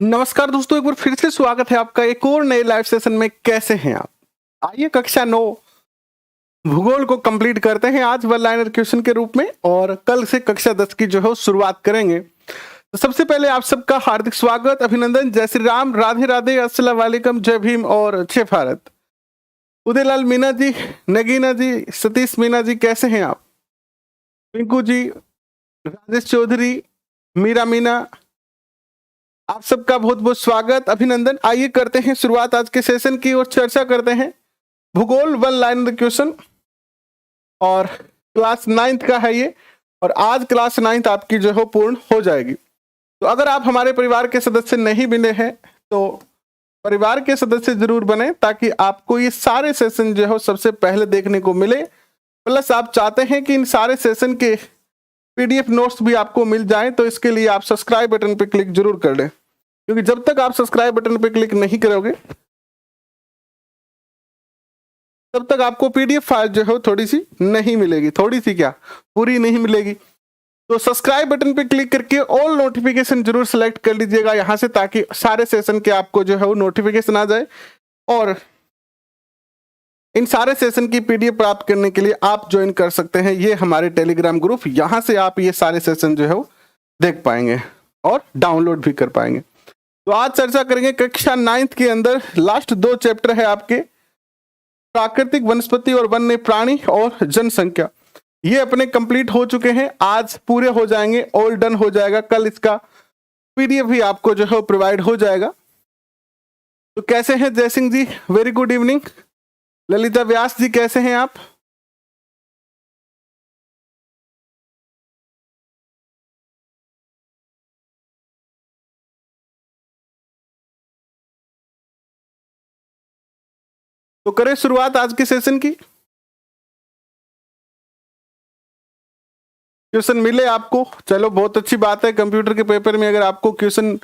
नमस्कार दोस्तों, एक बार फिर से स्वागत है आपका एक और नए लाइव सेशन में। कैसे हैं आप? आइए कक्षा 9 भूगोल को कंप्लीट करते हैं आज वन लाइनर क्वेश्चन के रूप में, और कल से कक्षा 10 की जो है शुरुआत करेंगे। तो सबसे पहले आप सबका हार्दिक स्वागत, अभिनंदन, जय श्री राम, राधे राधे, अस्सलाम वालेकुम, जय भीम और जय भारत। उदयलाल मीना जी, नगीना जी, सतीश मीना जी, कैसे हैं आप? पिंकू जी, राजेश चौधरी, मीरा मीना, आप सबका बहुत बहुत स्वागत, अभिनंदन। आइए करते हैं शुरुआत आज के सेशन की और चर्चा करते हैं भूगोल वन लाइनर क्वेश्चन, और क्लास 9th का है ये, और आज क्लास 9th आपकी जो है पूर्ण हो जाएगी। तो अगर आप हमारे परिवार के सदस्य नहीं बने हैं तो परिवार के सदस्य जरूर बने, ताकि आपको ये सारे सेशन जो है सबसे पहले देखने को मिले। प्लस आप चाहते हैं कि इन सारे सेशन के पीडीएफ नोट्स भी आपको मिल जाएं, तो इसके लिए आप सब्सक्राइब बटन पर क्लिक जरूर कर लें, क्योंकि जब तक आप सब्सक्राइब बटन पर क्लिक नहीं करोगे तब तक आपको पीडीएफ फाइल जो है थोड़ी सी नहीं मिलेगी, थोड़ी सी क्या, पूरी नहीं मिलेगी। तो सब्सक्राइब बटन पे क्लिक करके ऑल नोटिफिकेशन जरूर सेलेक्ट कर लीजिएगा यहां से, ताकि सारे सेशन के आपको जो है वो नोटिफिकेशन आ जाए, और इन सारे सेशन की पीडीएफ प्राप्त करने के लिए आप ज्वाइन कर सकते हैं ये हमारे टेलीग्राम ग्रुप। यहां से आप ये सारे सेशन जो है वो देख पाएंगे और डाउनलोड भी कर पाएंगे। तो आज चर्चा करेंगे कक्षा 9th के अंदर लास्ट 2 चैप्टर है आपके, प्राकृतिक, वनस्पति और वन्य प्राणी और जनसंख्या। ये अपने कंप्लीट हो चुके हैं, आज पूरे हो जाएंगे, ऑल डन हो जाएगा। कल इसका पीडीएफ भी आपको जो है प्रोवाइड हो जाएगा। तो कैसे हैं जय Singh ji, very good evening. Lalita व्यास जी, कैसे हैं आप? तो करें शुरुआत आज के सेशन की। क्वेश्चन मिले आपको, चलो बहुत अच्छी बात है। कंप्यूटर के पेपर में अगर आपको क्वेश्चन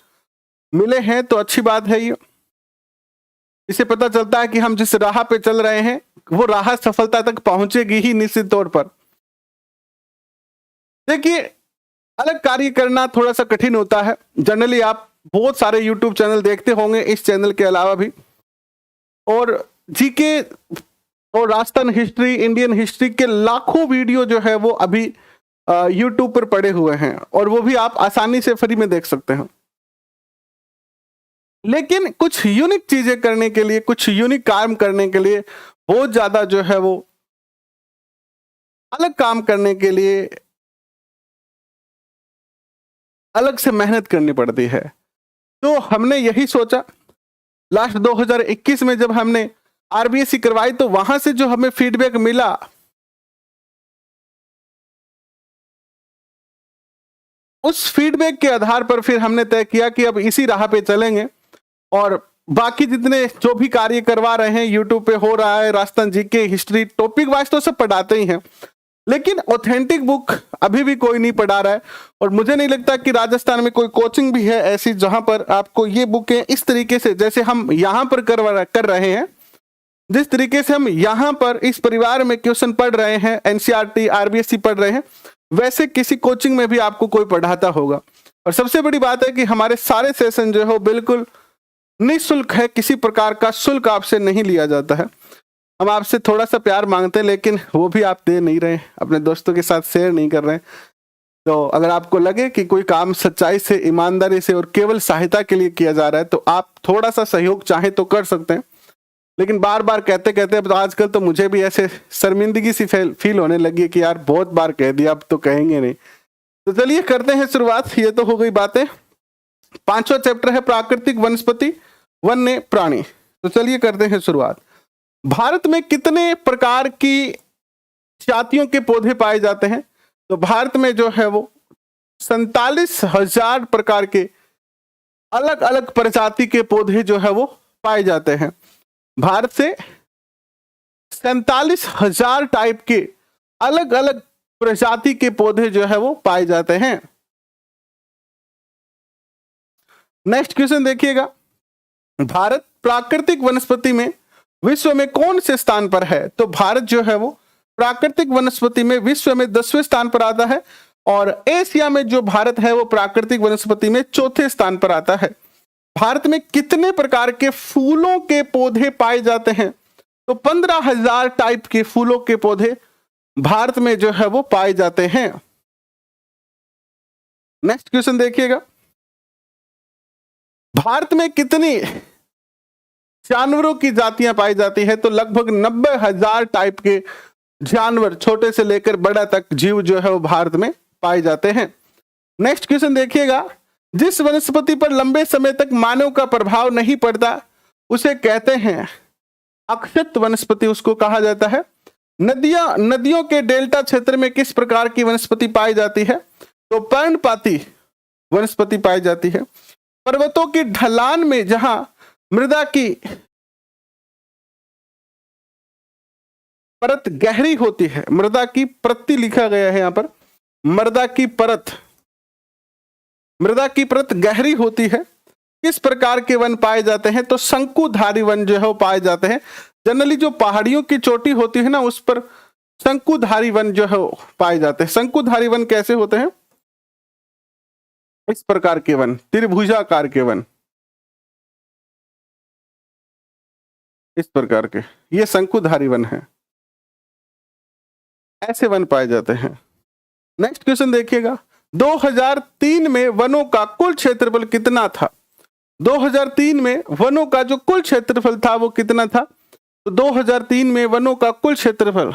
मिले हैं तो अच्छी बात है ये। इससे पता चलता है कि हम जिस राह पे चल रहे हैं वो राह सफलता तक पहुंचेगी ही निश्चित तौर पर। देखिए, अलग कार्य करना थोड़ा सा कठिन होता है। जनरली आप बहुत सारे यूट्यूब चैनल देखते होंगे इस चैनल के अलावा भी, और जीके और राजस्थान हिस्ट्री, इंडियन हिस्ट्री के लाखों वीडियो जो है वो अभी यूट्यूब पर पड़े हुए हैं, और वो भी आप आसानी से फ्री में देख सकते हैं। लेकिन कुछ यूनिक चीजें करने के लिए, कुछ यूनिक काम करने के लिए, बहुत ज्यादा जो है वो अलग काम करने के लिए अलग से मेहनत करनी पड़ती है। तो हमने यही सोचा, लास्ट 2021 में जब हमने आरबीएससी करवाई तो वहां से जो हमें फीडबैक मिला, उस फीडबैक के आधार पर फिर हमने तय किया कि अब इसी राह पे चलेंगे, और बाकी जितने जो भी कार्य करवा रहे हैं यूट्यूब पे हो रहा है, Rajasthan GK, history, topic wise तो सब पढ़ाते ही हैं, लेकिन ऑथेंटिक बुक अभी भी कोई नहीं पढ़ा रहा है। और मुझे नहीं लगता कि राजस्थान में कोई कोचिंग भी है ऐसी जहां पर आपको ये बुकें इस तरीके से, जैसे हम यहाँ पर कर रहे हैं, जिस तरीके से हम यहाँ पर इस परिवार में क्वेश्चन पढ़ रहे हैं, एनसीईआरटी, आरबीएससी पढ़ रहे हैं, वैसे किसी कोचिंग में भी आपको कोई पढ़ाता होगा। और सबसे बड़ी बात है कि हमारे सारे सेशन जो है बिल्कुल निःशुल्क है, किसी प्रकार का शुल्क आपसे नहीं लिया जाता है। हम आपसे थोड़ा सा प्यार मांगते हैं, लेकिन वो भी आप दे नहीं रहे, अपने दोस्तों के साथ शेयर नहीं कर रहे। तो अगर आपको लगे कि कोई काम सच्चाई से, ईमानदारी से और केवल सहायता के लिए किया जा रहा है, तो आप थोड़ा सा सहयोग चाहे तो कर सकते हैं। लेकिन बार बार कहते कहते अब आजकल तो मुझे भी ऐसे शर्मिंदगी सी फील होने लगी है कि यार बहुत बार कह दिया, अब तो कहेंगे नहीं। तो चलिए करते हैं शुरुआत। ये तो हो गई बातें। 5वां चैप्टर है प्राकृतिक, वनस्पति, वन्य प्राणी। तो चलिए करते हैं शुरुआत। भारत में कितने प्रकार की जातियों के पौधे पाए जाते हैं? तो भारत में जो है वो 47,000 प्रकार के अलग अलग प्रजाति के पौधे जो है वो पाए जाते हैं। भारत से 47,000 टाइप के अलग अलग प्रजाति के पौधे जो है वो पाए जाते हैं। नेक्स्ट क्वेश्चन देखिएगा, भारत प्राकृतिक वनस्पति में विश्व में कौन से स्थान पर है? तो भारत जो है वो प्राकृतिक वनस्पति में विश्व में 10वें स्थान पर आता है, और एशिया में जो भारत है वो प्राकृतिक वनस्पति में 4थे स्थान पर आता है। भारत में कितने प्रकार के फूलों के पौधे पाए जाते हैं? तो 15,000 टाइप के फूलों के पौधे भारत में जो है वो पाए जाते हैं। नेक्स्ट क्वेश्चन देखिएगा, भारत में कितनी जानवरों की जातियां पाई जाती है? तो लगभग 90,000 टाइप के जानवर, छोटे से लेकर बड़ा तक जीव जो है वो भारत में पाए जाते हैं। नेक्स्ट क्वेश्चन देखिएगा, जिस वनस्पति पर लंबे समय तक मानव का प्रभाव नहीं पड़ता उसे कहते हैं अक्षत वनस्पति, उसको कहा जाता है। नदियों के डेल्टा क्षेत्र में किस प्रकार की वनस्पति पाई जाती है? तो पर्णपाती वनस्पति पाई जाती है। पर्वतों की ढलान में जहां मृदा की परत गहरी होती है, मृदा की प्रति लिखा गया है यहां पर, मृदा की परत गहरी होती है, किस प्रकार के वन पाए जाते हैं? तो शंकुधारी वन जो है वो पाए जाते हैं। जनरली जो पहाड़ियों की चोटी होती है ना, उस पर शंकुधारी वन जो है वो पाए जाते हैं। शंकुधारी वन कैसे होते हैं? इस प्रकार के वन, त्रिभुजाकार के वन, इस प्रकार के, ये शंकुधारी वन है, ऐसे वन पाए जाते हैं। नेक्स्ट क्वेश्चन देखिएगा, 2003 में वनों का कुल क्षेत्रफल कितना था? 2003 में वनों का जो कुल क्षेत्रफल था वो कितना था? तो 2003 में वनों का कुल क्षेत्रफल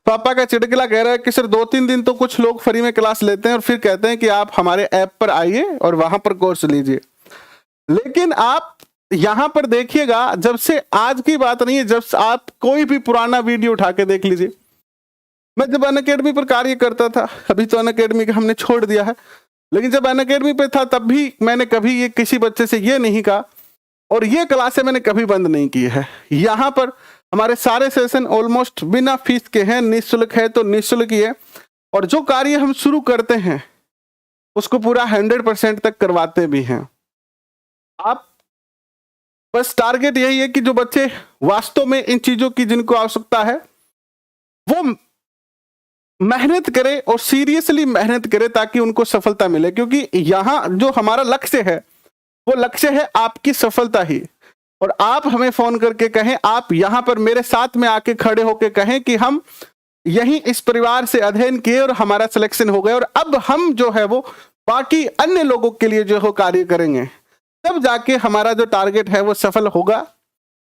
पापा का चिड़किला कह रहा है कि सर 2-3 दिन तो कुछ लोग फ्री में क्लास लेते हैं और फिर कहते हैं कि आप हमारे ऐप पर आइए और वहां पर कोर्स लीजिए। लेकिन आप यहां पर देखिएगा, जब से आज की बात नहीं है, जब आप कोई भी पुराना वीडियो उठा के देख लीजिए। मैं जब अनअकैडमी पर कार्य करता था, अभी तो अनअकैडमी का हमने छोड़ दिया है, लेकिन जब अनअकैडमी पे था तब भी मैंने कभी ये किसी बच्चे से ये नहीं कहा, और ये क्लासें मैंने कभी बंद नहीं की है। यहाँ पर हमारे सारे सेशन ऑलमोस्ट बिना फीस के हैं, निःशुल्क है तो निःशुल्क ही है, और जो कार्य हम शुरू करते हैं उसको पूरा 100% तक करवाते भी हैं। आप बस टारगेट यही है कि जो बच्चे वास्तव में इन चीजों की जिनको आवश्यकता है वो मेहनत करे और सीरियसली मेहनत करे ताकि उनको सफलता मिले, क्योंकि यहाँ जो हमारा लक्ष्य है वो लक्ष्य है आपकी सफलता ही। और आप हमें फोन करके कहें, आप यहाँ पर मेरे साथ में आके खड़े होके कहें कि हम यही इस परिवार से अध्ययन किए और हमारा सिलेक्शन हो गया और अब हम जो है वो बाकी अन्य लोगों के लिए जो है कार्य करेंगे, तब जाके हमारा जो टारगेट है वो सफल होगा।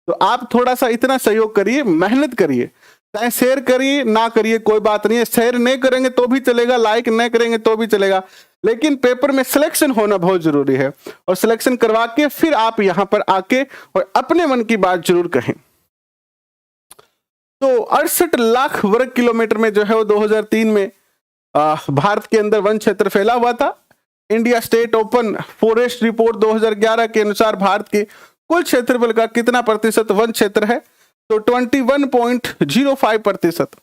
तो आप थोड़ा सा इतना सहयोग करिए, मेहनत करिए, चाहे शेयर करिए ना करिए कोई बात नहीं है, शेयर नहीं करेंगे तो भी चलेगा, लाइक नहीं करेंगे तो भी चलेगा, लेकिन पेपर में सिलेक्शन होना बहुत जरूरी है। और सिलेक्शन करवा के फिर आप यहां पर आके और अपने मन की बात जरूर कहें। तो 68 लाख वर्ग किलोमीटर में जो है वो 2003 में भारत के अंदर वन क्षेत्र फैला हुआ था। India state open forest report 2011 के अनुसार भारत के कुल क्षेत्रफल का कितना प्रतिशत वन क्षेत्र है? तो 21.05%।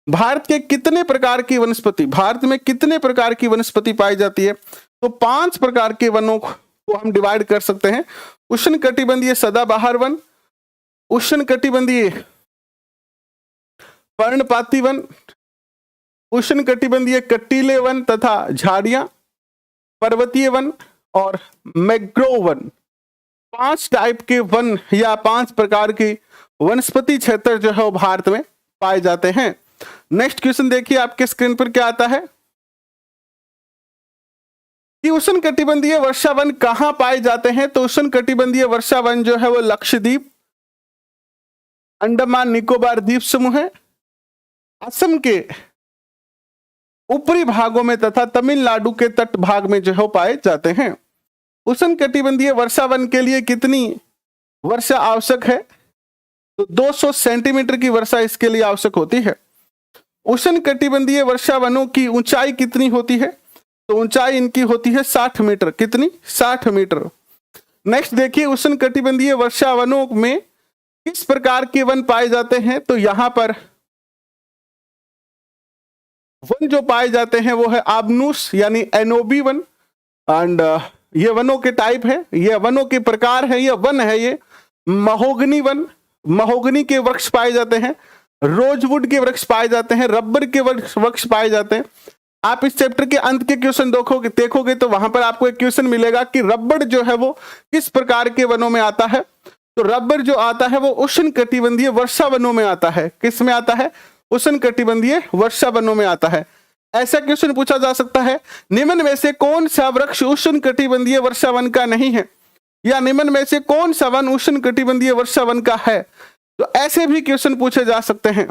भारत के कितने प्रकार की वनस्पति, भारत में कितने प्रकार की वनस्पति पाई जाती है? तो 5 प्रकार के वनों को हम डिवाइड कर सकते हैं। उष्णकटिबंधीय सदाबहार वन, उष्णकटिबंधीय पर्णपाती वन, उष्णकटिबंधीय कटीले वन तथा झाड़ियां, पर्वतीय वन और मैंग्रोव वन। 5 टाइप के वन या 5 प्रकार की वनस्पति क्षेत्र जो है वो भारत में पाए जाते हैं। नेक्स्ट क्वेश्चन देखिए आपके स्क्रीन पर क्या आता है कि उष्णकटिबंधीय वर्षा वन कहां पाए जाते हैं? तो उष्णकटिबंधीय वर्षा वन जो है वो लक्षद्वीप, अंडमान निकोबार द्वीप समूह है, असम के ऊपरी भागों में तथा तमिलनाडु के तट भाग में जो है पाए जाते हैं। उष्णकटिबंधीय वर्षा वन के लिए कितनी वर्षा आवश्यक है? तो 200 सेंटीमीटर की वर्षा इसके लिए आवश्यक होती है। उष्णकटिबंधीय वर्षा वनों की ऊंचाई कितनी होती है? तो ऊंचाई इनकी होती है 60 मीटर। कितनी? 60 मीटर। नेक्स्ट देखिए, उष्णकटिबंधीय वर्षा वनों में किस प्रकार के वन पाए जाते हैं? तो यहां पर वन जो पाए जाते हैं वो है आबनूस यानी एनोबी वन, एंड ये वनों के टाइप है, ये वनों के प्रकार है, ये वन है, ये महोगनी वन, महोगनी के वृक्ष पाए जाते हैं, रोजवुड के वृक्ष पाए जाते हैं, रबर के वृक्ष पाए जाते हैं। आप इस चैप्टर के अंत के क्वेश्चन देखोगे तो वहां पर आपको एक क्वेश्चन मिलेगा कि रबर जो है वो किस प्रकार के वनों में आता है। तो रबर जो आता है वो उष्णकटिबंधीय वर्षा वनों में आता है। किस में आता है? उष्णकटिबंधीय वर्षा वनों में आता है। ऐसा क्वेश्चन पूछा जा सकता है, निम्न में से कौन सा वृक्ष उष्णकटिबंधीय वर्षा वन का नहीं है, या निम्न में से कौन सा वन उष्णकटिबंधीय वर्षा वन का है। तो ऐसे भी क्वेश्चन पूछे जा सकते हैं।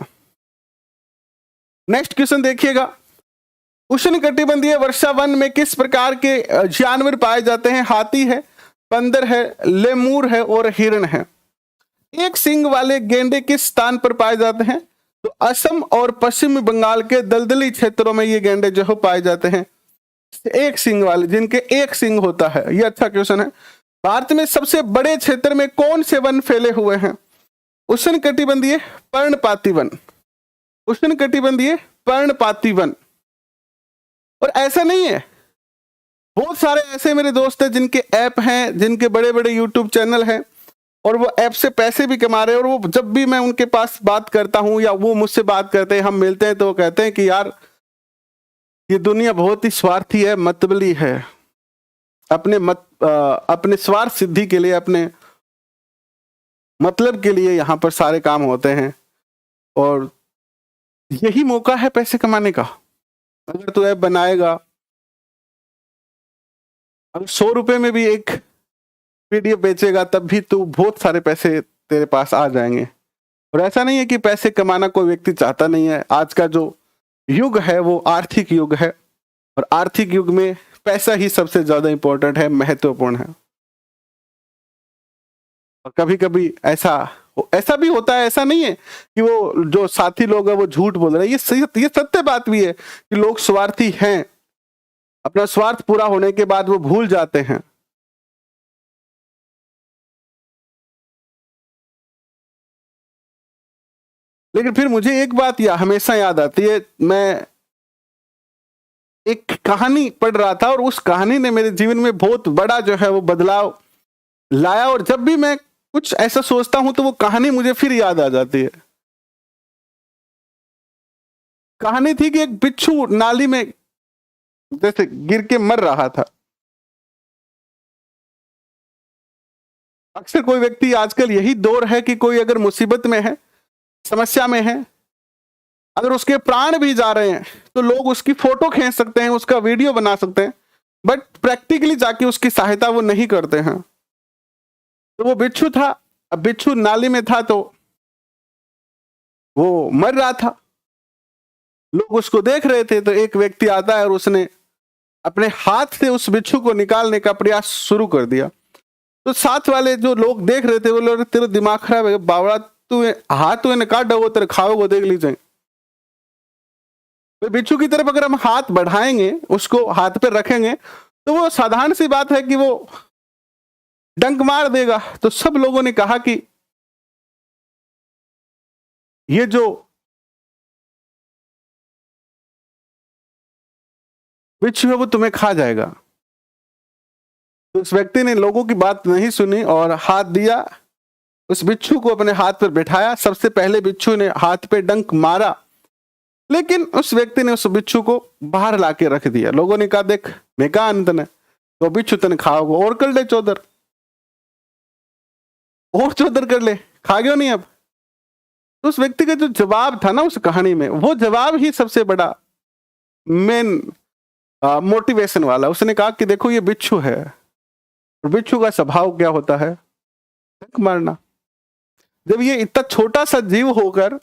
नेक्स्ट क्वेश्चन देखिएगा, उष्णकटिबंधीय वर्षा वन में किस प्रकार के जानवर पाए जाते हैं? हाथी है, बंदर है, लेमूर है और हिरण है। एक सींग वाले गेंडे किस स्थान पर पाए जाते हैं? तो असम और पश्चिम बंगाल के दलदली क्षेत्रों में ये गेंडे जो है पाए जाते हैं। एक सींग वाले, जिनके एक सींग होता है। ये अच्छा क्वेश्चन है। भारत में सबसे बड़े क्षेत्र में कौन से वन फैले हुए हैं? उष्णकटिबंधीय पर्णपाती वन, उष्णकटिबंधीय पर्णपाती वन। और ऐसा नहीं है, बहुत सारे ऐसे मेरे दोस्त हैं जिनके ऐप हैं, जिनके बड़े बड़े यूट्यूब चैनल हैं और वो ऐप से पैसे भी कमा रहे हैं। और वो जब भी मैं उनके पास बात करता हूं या वो मुझसे बात करते हैं, हम मिलते हैं, तो वो कहते हैं कि यार ये दुनिया बहुत ही स्वार्थी है, मतबली है। अपने स्वार्थ सिद्धि के लिए, अपने मतलब के लिए यहाँ पर सारे काम होते हैं और यही मौका है पैसे कमाने का। अगर तू ऐप बनाएगा, अगर 100 रुपए में भी एक पीडीएफ बेचेगा, तब भी तू बहुत सारे पैसे तेरे पास आ जाएंगे। और ऐसा नहीं है कि पैसे कमाना कोई व्यक्ति चाहता नहीं है। आज का जो युग है वो आर्थिक युग है और आर्थिक युग में पैसा ही सबसे ज्यादा इंपॉर्टेंट है, महत्वपूर्ण है। और कभी कभी ऐसा भी होता है, ऐसा नहीं है कि वो जो साथी लोग हैं वो झूठ बोल रहे हैं। ये सत्य बात भी है कि लोग स्वार्थी हैं। अपना स्वार्थ पूरा होने के बाद वो भूल जाते हैं। लेकिन फिर मुझे एक बात हमेशा याद आती है। मैं एक कहानी पढ़ रहा था और उस कहानी ने मेरे जीवन में बहुत बड़ा जो है वो बदलाव लाया। और जब भी मैं कुछ ऐसा सोचता हूं तो वो कहानी मुझे फिर याद आ जाती है। कहानी थी कि एक बिच्छू नाली में जैसे गिर के मर रहा था। अक्सर कोई व्यक्ति, आजकल यही दौर है कि कोई अगर मुसीबत में है, समस्या में है, अगर उसके प्राण भी जा रहे हैं तो लोग उसकी फोटो खींच सकते हैं, उसका वीडियो बना सकते हैं, बट प्रैक्टिकली जाके उसकी सहायता वो नहीं करते हैं। तो वो बिच्छू था। अब बिच्छू नाली में था तो वो मर रहा था। लोग उसको देख रहे थे तो एक व्यक्ति आता है और उसने अपने हाथ से उस बिच्छू को निकालने का प्रयास शुरू कर दिया। तो साथ वाले जो लोग देख रहे थे वो लोग, तेरा दिमाग खराब है बावड़ा, तू हाथ तो इन्हें काट वो तेरे खाओ वो देख लीजिए। तो बिच्छू की तरफ अगर हम हाथ बढ़ाएंगे, उसको हाथ पे रखेंगे, तो वो साधारण सी बात है कि वो डंक मार देगा। तो सब लोगों ने कहा कि ये जो बिच्छू है वो तुम्हें खा जाएगा। तो उस व्यक्ति ने लोगों की बात नहीं सुनी और हाथ दिया, उस बिच्छू को अपने हाथ पर बिठाया। सबसे पहले बिच्छू ने हाथ पे डंक मारा, लेकिन उस व्यक्ति ने उस बिच्छू को बाहर लाके रख दिया। लोगों ने कहा, देख मैं कहा अंत ने तो बिच्छू तने खाओगे और कर ले चौधर, और चौधर कर ले, खा गयो नहीं अब। तो उस व्यक्ति का जो जवाब था ना उस कहानी में, वो जवाब ही सबसे बड़ा मेन मोटिवेशन वाला। उसने कहा कि देखो ये बिच्छू है और बिच्छू का स्वभाव क्या होता है, डंक मारना। जब ये इतना छोटा सा जीव होकर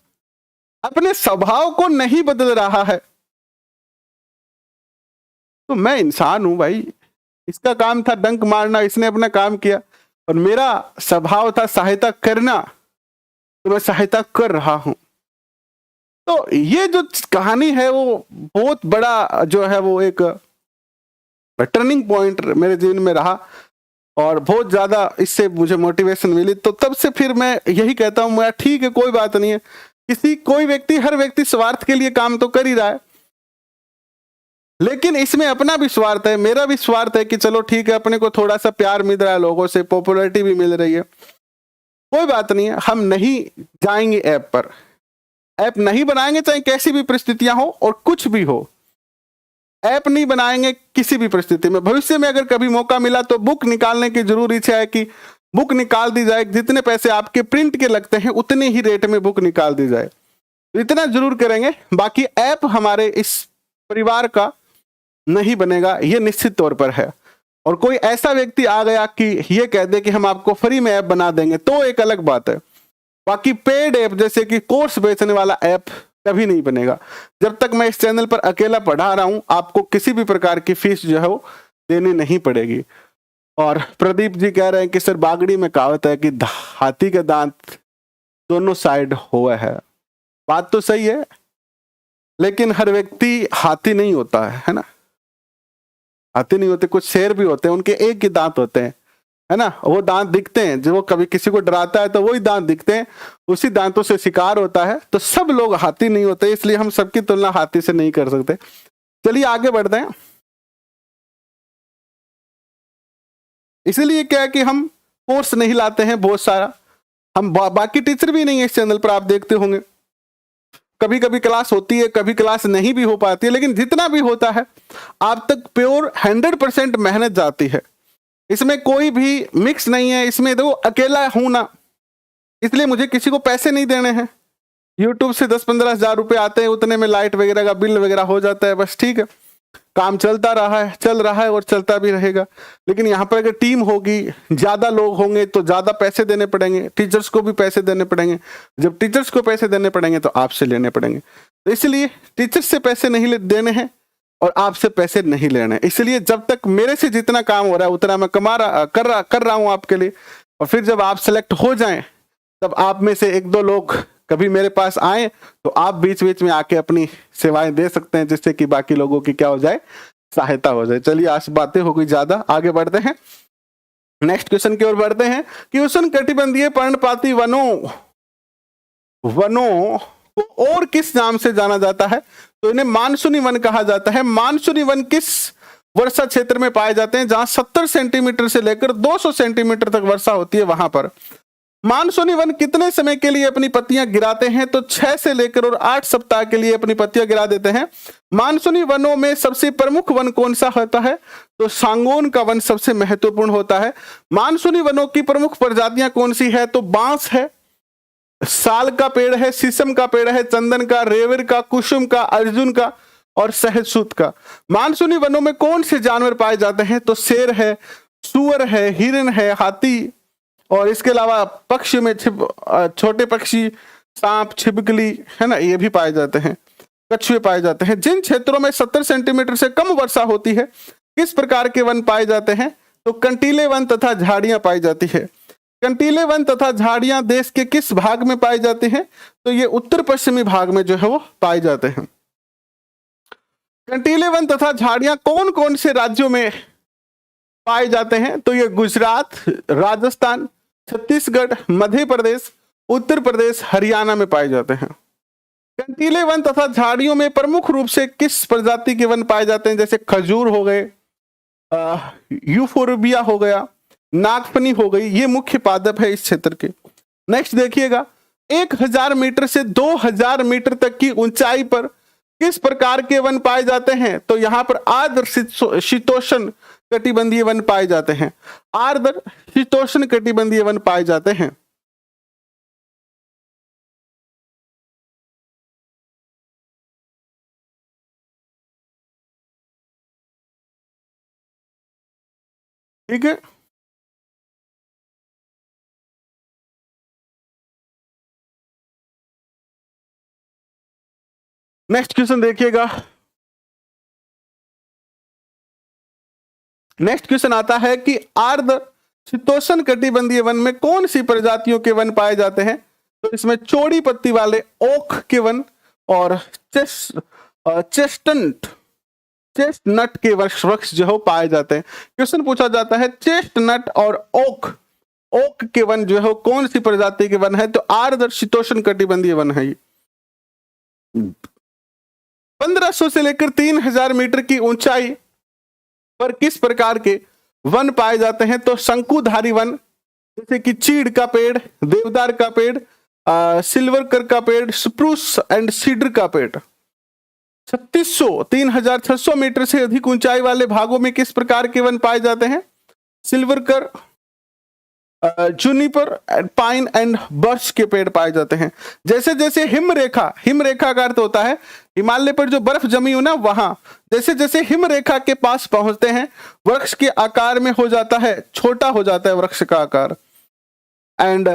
अपने स्वभाव को नहीं बदल रहा है, तो मैं इंसान हूं भाई, इसका काम था डंक मारना, इसने अपना काम किया और मेरा स्वभाव था सहायता करना, तो मैं सहायता कर रहा हूं। तो ये जो कहानी है वो बहुत बड़ा जो है वो एक टर्निंग पॉइंट मेरे जीवन में रहा और बहुत ज्यादा इससे मुझे मोटिवेशन मिली। तो तब से फिर मैं यही कहता हूं, मैं ठीक है कोई बात नहीं है, हर व्यक्ति स्वार्थ के लिए काम तो कर ही रहा है, लेकिन इसमें अपना भी स्वार्थ है, मेरा भी स्वार्थ है कि चलो ठीक है अपने को थोड़ा सा प्यार मिल रहा है, लोगों से पॉपुलैरिटी भी मिल रही है, कोई बात नहीं है, हम नहीं जाएंगे ऐप पर, ऐप नहीं बनाएंगे चाहे कैसी भी परिस्थितियां हो और कुछ भी हो, ऐप नहीं बनाएंगे किसी भी परिस्थिति में। भविष्य में अगर कभी मौका मिला तो बुक निकालने की जरूर इच्छा है कि बुक निकाल दी जाए, जितने पैसे आपके प्रिंट के लगते हैं उतने ही रेट में बुक निकाल दी जाए, तो इतना जरूर करेंगे। बाकी ऐप हमारे इस परिवार का नहीं बनेगा, ये निश्चित तौर पर है। और कोई ऐसा व्यक्ति आ गया कि ये कह दे कि हम आपको फ्री में ऐप बना देंगे तो एक अलग बात है। बाकी पेड ऐप जैसे कि कोर्स बेचने वाला ऐप कभी नहीं बनेगा। जब तक मैं इस चैनल पर अकेला पढ़ा रहा हूं, आपको किसी भी प्रकार की फीस जो है वो देनी नहीं पड़ेगी। और प्रदीप जी कह रहे हैं कि सर बागड़ी में कहावत है कि हाथी के दांत दोनों साइड हुआ है। बात तो सही है, लेकिन हर व्यक्ति हाथी नहीं होता है ना, हाथी नहीं होते, कुछ शेर भी होते हैं, उनके एक ही दांत होते हैं, है ना, वो दांत दिखते हैं, जो वो कभी किसी को डराता है तो वही दांत दिखते हैं, उसी दांतों से शिकार होता है। तो सब लोग हाथी नहीं होते, इसलिए हम सबकी तुलना हाथी से नहीं कर सकते। चलिए आगे बढ़ते हैं। इसीलिए क्या है कि हम कोर्स नहीं लाते हैं बहुत सारा, हम बाकी टीचर भी नहीं है इस चैनल पर, आप देखते होंगे कभी कभी क्लास होती है, कभी क्लास नहीं भी हो पाती है, लेकिन जितना भी होता है आप तक प्योर 100% मेहनत जाती है, इसमें कोई भी मिक्स नहीं है। इसमें देखो अकेला हूं ना, इसलिए मुझे किसी को पैसे नहीं देने हैं। यूट्यूब से 10-15 हजार रुपए आते हैं, उतने में लाइट वगैरह का बिल वगैरह हो जाता है, बस ठीक है, काम चलता रहा है, चल रहा है और चलता भी रहेगा। लेकिन यहाँ पर अगर टीम होगी, ज्यादा लोग होंगे तो ज्यादा पैसे देने पड़ेंगे, टीचर्स को भी पैसे देने पड़ेंगे। जब टीचर्स को पैसे देने पड़ेंगे तो आपसे लेने पड़ेंगे, तो इसलिए टीचर्स से पैसे नहीं देने हैं और आपसे पैसे नहीं लेने हैं। इसलिए जब तक मेरे से जितना काम हो रहा है उतना मैं कर रहा हूं आपके लिए। और फिर जब आप सेलेक्ट हो जाएं, तब आप में से 1-2 लोग कभी मेरे पास आए तो आप बीच बीच में आके अपनी सेवाएं दे सकते हैं, जिससे कि बाकी लोगों की क्या हो जाए, सहायता हो जाए। चलिए आज बातें हो गई ज्यादा, आगे बढ़ते हैं, नेक्स्ट क्वेश्चन की ओर बढ़ते हैं कि उष्णकटिबंधीय पर्णपाती वनों को और किस नाम से जाना जाता है? तो इन्हें मानसूनी वन कहा जाता है। मानसूनी वन किस वर्षा क्षेत्र में पाए जाते हैं? जहां 70 सेंटीमीटर से लेकर 200 सेंटीमीटर तक वर्षा होती है, वहां पर। मानसूनी वन कितने समय के लिए अपनी पत्तियां गिराते हैं? तो 6 से लेकर और 8 सप्ताह के लिए अपनी पत्तियां गिरा देते हैं। मानसूनी वनों में सबसे प्रमुख वन कौन सा होता है? तो सांगोन का वन सबसे महत्वपूर्ण होता है। मानसूनी वनों की प्रमुख प्रजातियां कौन सी है? तो बांस है, साल का पेड़ है, शीशम का पेड़ है, चंदन का, रेवर का, कुसुम का, अर्जुन का और सहजसूत का। मानसूनी वनों में कौन से जानवर पाए जाते हैं? तो शेर है, सुअर है, हिरण है, हाथी, और इसके अलावा पक्षी में छोटे पक्षी, सांप, छिपकली, है ना, ये भी पाए जाते हैं, कछुए पाए जाते हैं। जिन क्षेत्रों में 70 सेंटीमीटर से कम वर्षा होती है, किस प्रकार के वन पाए जाते हैं? तो कंटीले वन तथा झाड़ियां पाई जाती है। कंटीले वन तथा झाड़ियां देश के किस भाग में पाई जाती हैं? तो ये उत्तर पश्चिमी भाग में जो है वो पाए जाते हैं। कंटीले वन तथा झाड़ियां कौन कौन से राज्यों में पाए जाते हैं? तो ये गुजरात, राजस्थान, छत्तीसगढ़, मध्य प्रदेश, उत्तर प्रदेश, हरियाणा में पाए जाते हैं। कंटीले वन तथा झाड़ियों में प्रमुख रूप से किस प्रजाति के वन पाए जाते हैं? जैसे खजूर हो गए, यूफोर्बिया हो गया, नागफनी हो गई, ये मुख्य पादप है इस क्षेत्र के। नेक्स्ट देखिएगा, 1000 मीटर से 2000 मीटर तक की ऊंचाई पर किस प्रकार के वन पाए जाते हैं? तो यहां पर आर्द्र शीतोष्ण कटिबंधीय वन पाए जाते हैं। आर्द्र शीतोष्ण कटिबंधीय वन पाए जाते हैं। ठीक है, नेक्स्ट क्वेश्चन देखिएगा। नेक्स्ट क्वेश्चन आता है कि आर्द्र शीतोष्ण कटिबंधीय वन में कौन सी प्रजातियों के वन पाए जाते हैं? तो इसमें चौड़ी पत्ती वाले ओक के वन और चेस्टनट के वृक्ष जो है पाए जाते हैं। क्वेश्चन पूछा जाता है चेस्टनट और ओक के वन जो है कौन सी प्रजाति के वन है? तो आर्द्र शीतोष्ण कटिबंधीय वन है। 1500 से लेकर 3000 मीटर की ऊंचाई पर किस प्रकार के वन पाए जाते हैं? तो शंकुधारी वन, जैसे कि चीड़ का पेड़, देवदार का पेड़, सिल्वर का पेड़, स्प्रूस एंड सीडर का पेड़। 3600 मीटर से अधिक ऊंचाई वाले भागों में किस प्रकार के वन पाए जाते हैं? सिल्वर कर, जूनिपर, पाइन एंड बर्च के पेड़ पाए जाते हैं। जैसे जैसे हिमरेखा का अर्थ होता है हिमालय पर जो बर्फ जमी हो ना, वहां जैसे जैसे हिमरेखा के पास पहुंचते हैं वृक्ष के आकार में हो जाता है, छोटा हो जाता है वृक्ष का आकार। एंड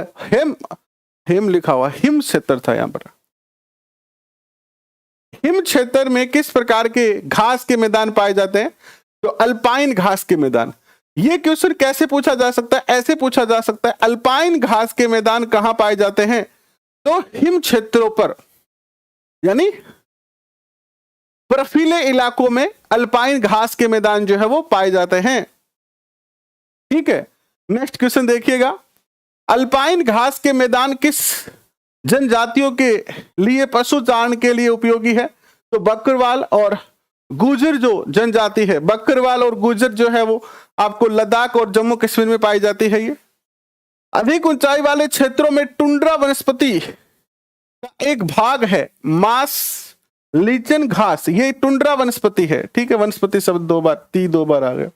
हिम लिखा हुआ, हिम क्षेत्र था यहां पर। हिम क्षेत्र में किस प्रकार के घास के मैदान पाए जाते हैं? तो अल्पाइन घास के मैदान। ये क्वेश्चन कैसे पूछा जा सकता है? ऐसे पूछा जा सकता है, अल्पाइन घास के मैदान कहां पाए जाते हैं? तो हिम क्षेत्रों पर, यानी बर्फीले इलाकों में अल्पाइन घास के मैदान जो है वो पाए जाते हैं। ठीक है, नेक्स्ट क्वेश्चन देखिएगा, अल्पाइन घास के मैदान किस जनजातियों के लिए पशुचारण के लिए उपयोगी है? तो बकरवाल और गुजर जो जनजाति है, बकरवाल और गुजर जो है वो आपको लद्दाख और जम्मू कश्मीर में पाई जाती है। ये अधिक ऊंचाई वाले क्षेत्रों में टुंड्रा वनस्पति का एक भाग है मास लीचन घास, ये टुंड्रा वनस्पति है। ठीक है, वनस्पति शब्द दो बार आ गया।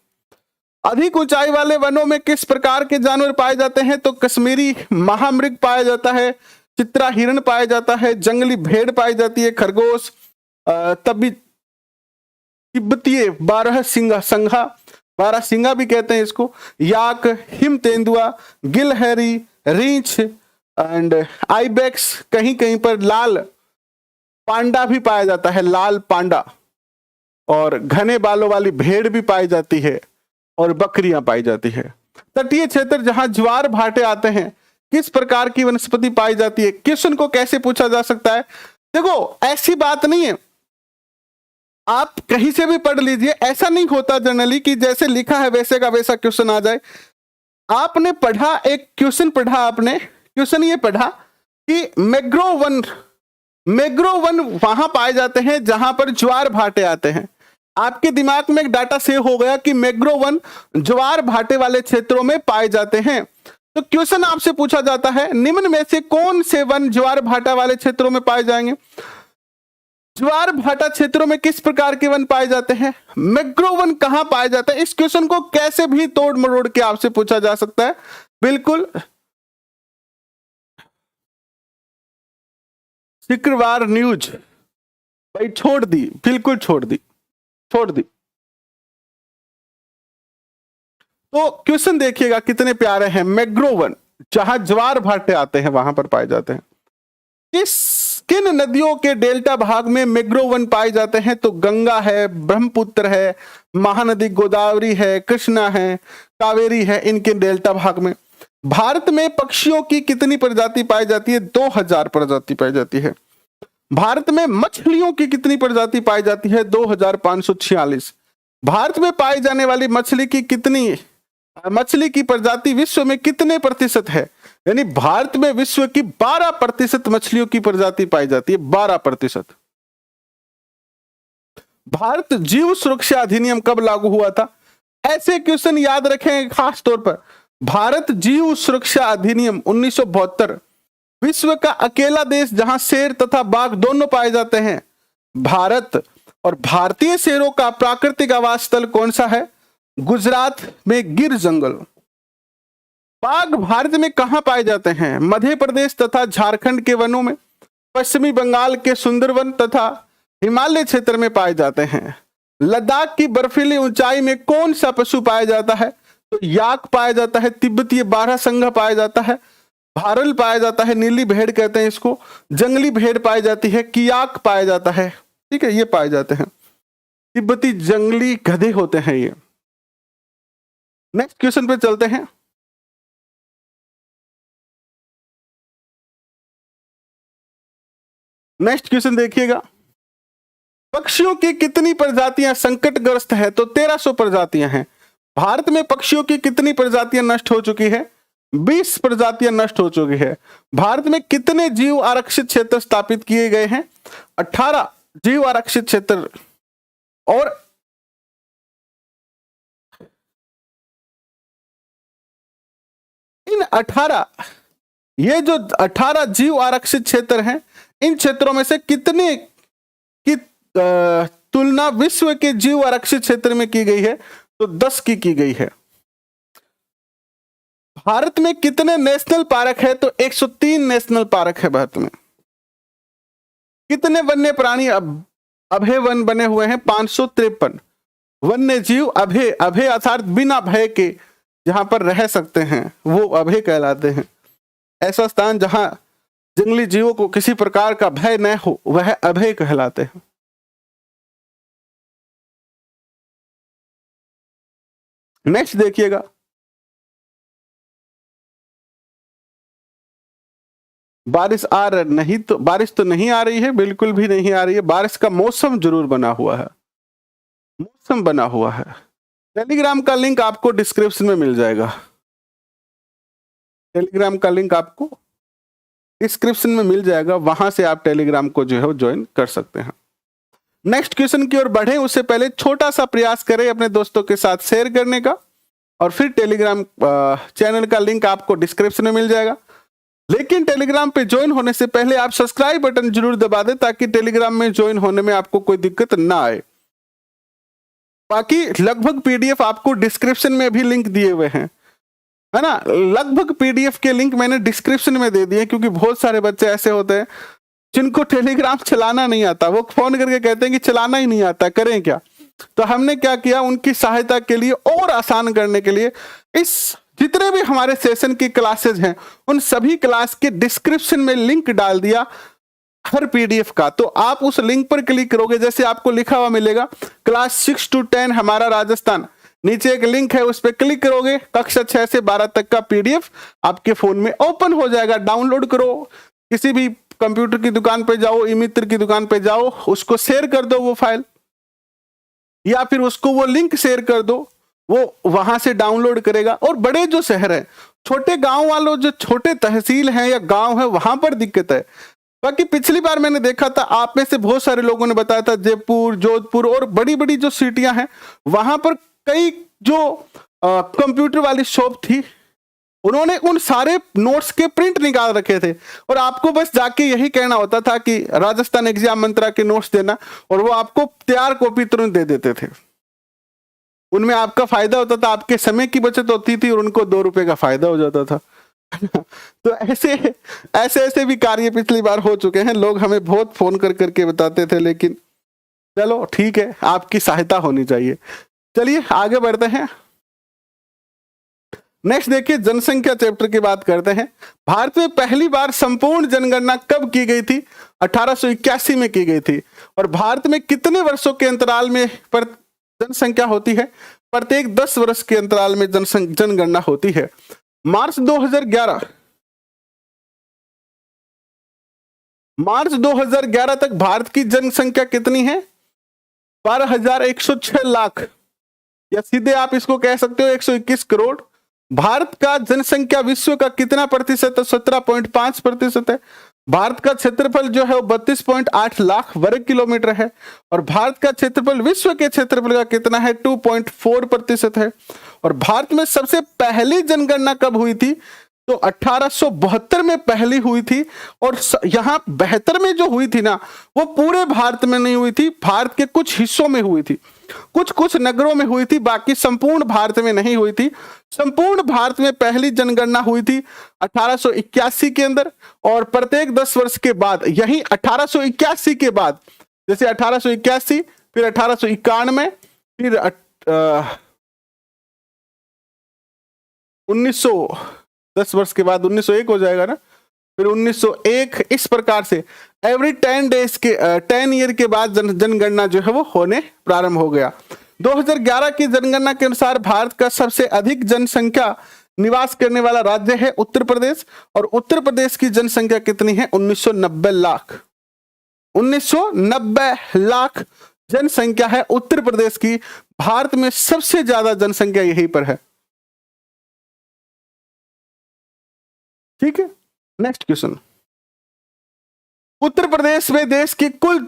अधिक ऊंचाई वाले वनों में किस प्रकार के जानवर पाए जाते हैं? तो कश्मीरी महामृग पाया जाता है, चित्रा हिरण पाया जाता है, जंगली भेड़ पाई जाती है, खरगोश, तिब्बतीय बारहसिंगा भी कहते हैं इसको, याक, हिम तेंदुआ, गिलहरी, रीछ एंड आइबेक्स, कहीं कहीं पर लाल पांडा भी पाया जाता है, लाल पांडा, और घने बालों वाली भेड़ भी पाई जाती है और बकरियां पाई जाती है। तटीय क्षेत्र जहां ज्वार भाटे आते हैं किस प्रकार की वनस्पति पाई जाती है? क्वेश्चन को कैसे पूछा जा सकता है? देखो, ऐसी बात नहीं है, आप कहीं से भी पढ़ लीजिए, ऐसा नहीं होता जनरली कि जैसे लिखा है वैसे का वैसा क्वेश्चन आ जाए। आपने पढ़ा, एक क्वेश्चन पढ़ा, आपने क्वेश्चन ये पढ़ा कि मैग्रो वन वहां पाए जाते हैं जहां पर ज्वार भाटे आते हैं। आपके दिमाग में एक डाटा सेव हो गया कि मैग्रो वन ज्वार भाटे वाले क्षेत्रों में पाए जाते हैं। तो क्वेश्चन आपसे पूछा जाता है, निम्न में से कौन से वन ज्वार भाटा वाले क्षेत्रों में पाए जाएंगे? ज्वार भाटा क्षेत्रों में किस प्रकार के वन पाए जाते हैं? मैग्रो वन कहां पाए जाते हैं? इस क्वेश्चन को कैसे भी तोड़ मरोड़ के आपसे पूछा जा सकता है। बिल्कुल, शुक्रवार न्यूज भाई छोड़ दी, बिल्कुल छोड़ दी। तो क्वेश्चन देखिएगा कितने प्यारे हैं। मैग्रो वन जहां ज्वार भाटे आते हैं वहां पर पाए जाते हैं। किन नदियों के डेल्टा भाग में मैग्रो वन पाए जाते हैं? तो गंगा है, ब्रह्मपुत्र है, महानदी गोदावरी है, कृष्णा है, कावेरी है, इनके डेल्टा भाग में। भारत में पक्षियों की कितनी प्रजाति पाई जाती है? 2000 प्रजाति पाई जाती है। भारत में मछलियों की कितनी प्रजाति पाई जाती है? 2546। भारत में पाई जाने वाली मछली की प्रजाति विश्व में कितने प्रतिशत है? यानी भारत में विश्व की 12% मछलियों की प्रजाति पाई जाती है, 12%। भारत जीव सुरक्षा अधिनियम कब लागू हुआ था? ऐसे क्वेश्चन याद रखें खास तौर पर। भारत जीव सुरक्षा अधिनियम 1972, विश्व का अकेला देश जहां शेर तथा बाघ दोनों पाए जाते हैं। भारत और भारतीय शेरों का प्राकृतिक आवास स्थल कौन सा है? गुजरात में गिर जंगल। बाघ भारत में कहां पाए जाते हैं? मध्य प्रदेश तथा झारखंड के वनों में, पश्चिमी बंगाल के सुंदरवन तथा हिमालय क्षेत्र में पाए जाते हैं। लद्दाख की बर्फीली ऊंचाई में कौन सा पशु पाया जाता है? तो याक पाया जाता है, तिब्बतीय बारहसिंगा पाया जाता है, भारल पाया जाता है, नीली भेड़ कहते हैं इसको, जंगली भेड़ पाई जाती है, कियाक पाया जाता है। ठीक है, ये पाए जाते हैं। तिब्बती जंगली गधे होते हैं ये। नेक्स्ट क्वेश्चन पे चलते हैं। नेक्स्ट क्वेश्चन देखिएगा, पक्षियों की कितनी प्रजातियां संकटग्रस्त है? तो 1300 प्रजातियां हैं। भारत में पक्षियों की कितनी प्रजातियां नष्ट हो चुकी है? 20 प्रजातियां नष्ट हो चुकी है। भारत में कितने जीव आरक्षित क्षेत्र स्थापित किए गए हैं? 18 जीव आरक्षित क्षेत्र। और इन 18 ये जो 18 जीव आरक्षित क्षेत्र हैं, इन क्षेत्रों में से कितने की तुलना विश्व के जीव आरक्षित क्षेत्र में की गई है? तो 10 की गई है। भारत में कितने नेशनल पार्क है? तो 103 नेशनल पार्क है भारत में। कितने वन्य प्राणी अभय वन बने हुए हैं? 553 वन्य जीव अभय, अभय अर्थात बिना भय के जहां पर रह सकते हैं वो अभय कहलाते हैं। ऐसा स्थान जहां जंगली जीवों को किसी प्रकार का भय न हो वह अभय कहलाते हैं। नेक्स्ट देखिएगा, बारिश आ रही नहीं, तो बारिश तो नहीं आ रही है, बिल्कुल भी नहीं आ रही है। बारिश का मौसम जरूर बना हुआ है, मौसम बना हुआ है। टेलीग्राम का लिंक आपको डिस्क्रिप्शन में मिल जाएगा, टेलीग्राम का लिंक आपको डिस्क्रिप्शन में मिल जाएगा, वहां से आप टेलीग्राम को जो है ज्वाइन कर सकते हैं। नेक्स्ट क्वेश्चन की ओर बढ़े उससे पहले छोटा सा प्रयास करें अपने दोस्तों के साथ शेयर करने का, और फिर टेलीग्राम चैनल का लिंक आपको डिस्क्रिप्शन में मिल जाएगा। लेकिन टेलीग्राम पे ज्वाइन होने से पहले आप सब्सक्राइब बटन जरूर दबा दें ताकि टेलीग्राम में ज्वाइन होने में आपको कोई दिक्कत ना आए। बाकी लगभग पीडीएफ आपको डिस्क्रिप्शन में भी लिंक दिए हुए हैं, है ना। लगभग पीडीएफ के लिंक मैंने डिस्क्रिप्शन में दे दिए, क्योंकि बहुत सारे बच्चे ऐसे होते हैं जिनको टेलीग्राम चलाना नहीं आता, वो फोन करके कहते हैं कि चलाना ही नहीं आता, करें क्या। तो हमने क्या किया, उनकी सहायता के लिए और आसान करने के लिए इस जितने भी हमारे सेशन की क्लासेस हैं उन सभी क्लास के डिस्क्रिप्शन में लिंक डाल दिया हर पीडीएफ का। तो आप उस लिंक पर क्लिक करोगे, जैसे आपको लिखा हुआ मिलेगा क्लास 6 to 10 हमारा राजस्थान, नीचे एक लिंक है उस पर क्लिक करोगे, कक्षा 6 से 12 तक का पीडीएफ आपके फोन में ओपन हो जाएगा। डाउनलोड करो, किसी भी कंप्यूटर की दुकान पे जाओ, ई मित्र की दुकान पे जाओ, उसको शेयर कर दो वो फाइल, या फिर उसको वो लिंक शेयर कर दो, वो वहां से डाउनलोड करेगा। और बड़े जो शहर है, छोटे गांव वालों, जो छोटे तहसील हैं या गांव है, वहां पर दिक्कत है। बाकी पिछली बार मैंने देखा था, आप में से बहुत सारे लोगों ने बताया था जयपुर, जोधपुर और बड़ी बड़ी जो सिटियां हैं वहां पर कई जो कंप्यूटर वाली शॉप थी, उन्होंने उन सारे नोट्स के प्रिंट निकाल रखे थे, और आपको बस जाके यही कहना होता था कि राजस्थान एग्जाम मंत्रा के नोट्स देना, और वो आपको तैयार कॉपी तुरंत दे देते थे। उनमें आपका फायदा होता था, आपके समय की बचत होती थी और उनको 2 रुपए का फायदा हो जाता था। तो ऐसे ऐसे भी कार्य पिछली बार हो चुके हैं, लोग हमें बहुत फोन कर करके बताते थे, लेकिन चलो ठीक है, आपकी सहायता होनी चाहिए। चलिए आगे बढ़ते हैं। नेक्स्ट देखिए, जनसंख्या चैप्टर की बात करते हैं। भारत में पहली बार संपूर्ण जनगणना कब की गई थी? 1881 में की गई थी। और भारत में कितने वर्षों के अंतराल में पर जनसंख्या होती है? प्रत्येक 10 वर्ष के अंतराल में जनगणना होती है। मार्च 2011 तक भारत की जनसंख्या कितनी है? 12,106 लाख, या सीधे आप इसको कह सकते हो 121 करोड़। भारत का जनसंख्या विश्व का कितना प्रतिशत है? 17.5% है। भारत का क्षेत्रफल जो है वो 32.8 लाख वर्ग किलोमीटर है, और भारत का क्षेत्रफल विश्व के क्षेत्रफल का कितना है? 2.4% है। और भारत में सबसे पहली जनगणना कब हुई थी? तो 1872 में पहली हुई थी, और यहाँ 72 में जो हुई थी ना, वो पूरे भारत में नहीं हुई थी, भारत के कुछ हिस्सों में हुई थी, कुछ कुछ नगरों में हुई थी, बाकी संपूर्ण भारत में नहीं हुई थी। संपूर्ण भारत में पहली जनगणना हुई थी 1881 के अंदर, और प्रत्येक 10 वर्ष के बाद, यही 1881 के बाद, जैसे 1881, फिर 1891, फिर 10 वर्ष के बाद 1901 हो जाएगा ना, फिर 1901, इस प्रकार से एवरी 10 डेज के 10 ईयर के बाद जनगणना जो है वो होने प्रारंभ हो गया। 2011 की जनगणना के अनुसार भारत का सबसे अधिक जनसंख्या निवास करने वाला राज्य है उत्तर प्रदेश, और उत्तर प्रदेश की जनसंख्या कितनी है? 1990 लाख। 1990 लाख जनसंख्या है उत्तर प्रदेश की। भारत में सबसे ज्यादा जनसंख्या यहीं पर है। ठीक है, नेक्स्ट क्वेश्चन। उत्तर प्रदेश में देश की कुल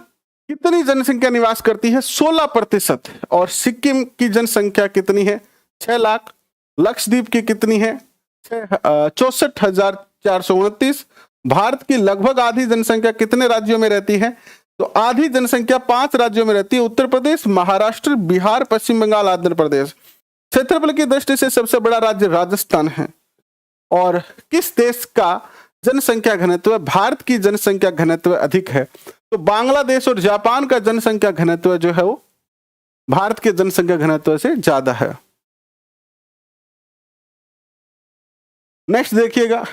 कितनी जनसंख्या निवास करती है? 16%। और सिक्किम की जनसंख्या कितनी है? 6 लाख। लक्षद्वीप की कितनी है? 64,429। भारत की लगभग आधी जनसंख्या कितने राज्यों में रहती है? तो आधी जनसंख्या 5 राज्यों में रहती है, उत्तर प्रदेश, महाराष्ट्र, बिहार, पश्चिम बंगाल, आंध्र प्रदेश। क्षेत्रफल की दृष्टि से सबसे बड़ा राज्य राजस्थान है। और किस देश का जनसंख्या घनत्व, भारत की जनसंख्या घनत्व अधिक है? तो बांग्लादेश और जापान का जनसंख्या घनत्व जो है वो भारत के जनसंख्या घनत्व से ज्यादा है। नेक्स्ट देखिएगा,